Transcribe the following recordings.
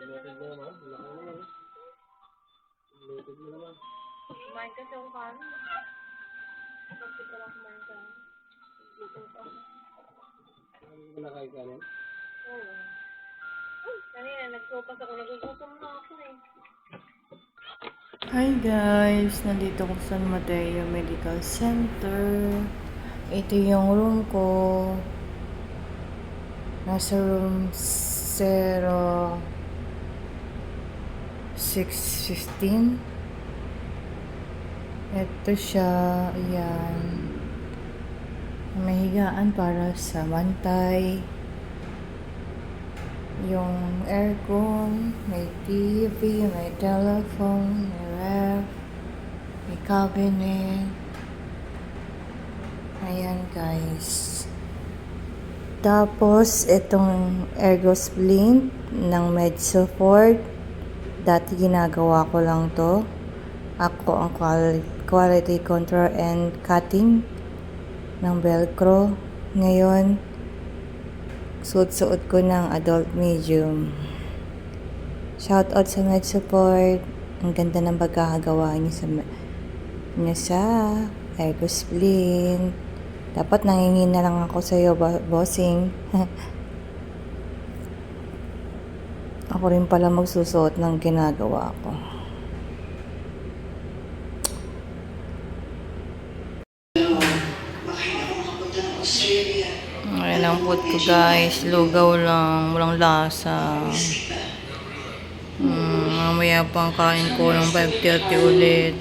Lumitid mo naman. Laki naman. Lumitid mo naman. Kumain kasi ako kanin. Bakit ka lang kumain kanin? Gutom pa ako. Hindi mo nakain kanin? Oo. Kanina, nagsopas ako. Nagugutom na ako eh. Hi guys! Nandito ko sa San Mateo Medical Center. Ito yung room ko. Nasa room 0615. Ito siya. Ayan. May higaan para sa bantay. Yung aircon, may TV, may telephone, may ref, may cabinet. Ayan guys. Tapos, itong ergo splint ng Med-Support. Dati ginagawa ko lang to. Ako ang quality control and cutting ng Velcro. Ngayon, suot-suot ko ng adult medium. Shout out sa Med-Support. Ang ganda ng pagkakagawa niya sa ergo splint. Dapat nangingin na lang ako sa iyo, bossing. Ako rin pala magsusuot ng ginagawa ko. Ayan ang food ko guys. Lugaw lang. Walang lasa. Mamaya pang kain ko ng 5:30 ulit.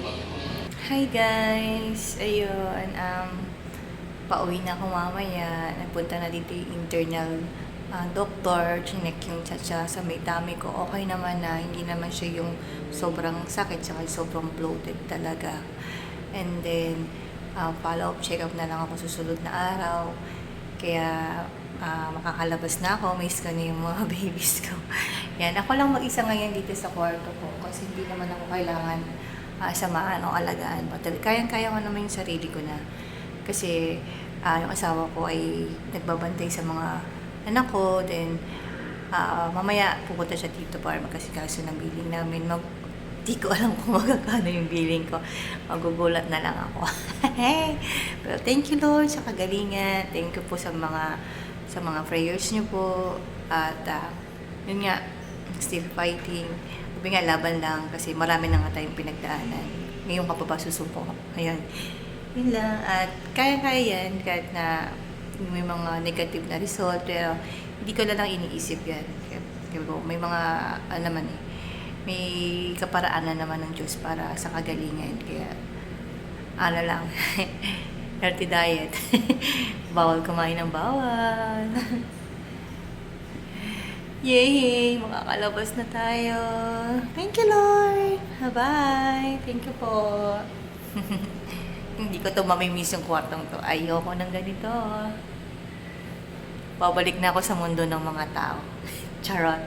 Hi guys! Ayun. Pauwi na ako mamaya. Nagpunta na dito yung internal doctor. Chinek yung tsa sa may tummy ko. Okay naman na. Hindi naman siya yung sobrang sakit. Saka sobrang bloated talaga. And then, follow-up check-up na lang ako susunod na araw. Kaya, makakalabas na ako. Miss ko na yung mga babies ko. Yan. Ako lang mag-isa ngayon dito sa kwarto ko. Kasi hindi naman ako kailangan samaan o alagaan. Kayang-kaya ko naman yung sarili ko na. Kasi, yung asawa ko ay nagbabantay sa mga anak ko. Then, mamaya pupunta siya dito para magkasikaso ng billing namin. Di ko alam kung magkakano yung billing ko. Magugulat na lang ako. Pero thank you Lord sa kagalingan. Thank you po sa mga prayers niyo po. At yun nga, still fighting. Sabi nga, laban lang kasi marami na nga tayong pinagdaanan. Ngayon ka pa ba susuko? Ayun. Yun lang. At kaya-kaya yan kahit na may mga negative na result. Pero hindi ko na lang iniisip yan. Kaya may mga, naman eh, may kaparaanan naman ng Diyos para sa kagalingan. Kaya, lang, healthy diet. Bawal kumain ng bawal. Yay! Makakalabas na tayo. Thank you, Lord. Bye-bye. Thank you po. Hindi ko to mamimiss yung kwartong to. Ayoko ng ganito. Babalik na ako sa mundo ng mga tao. Charot.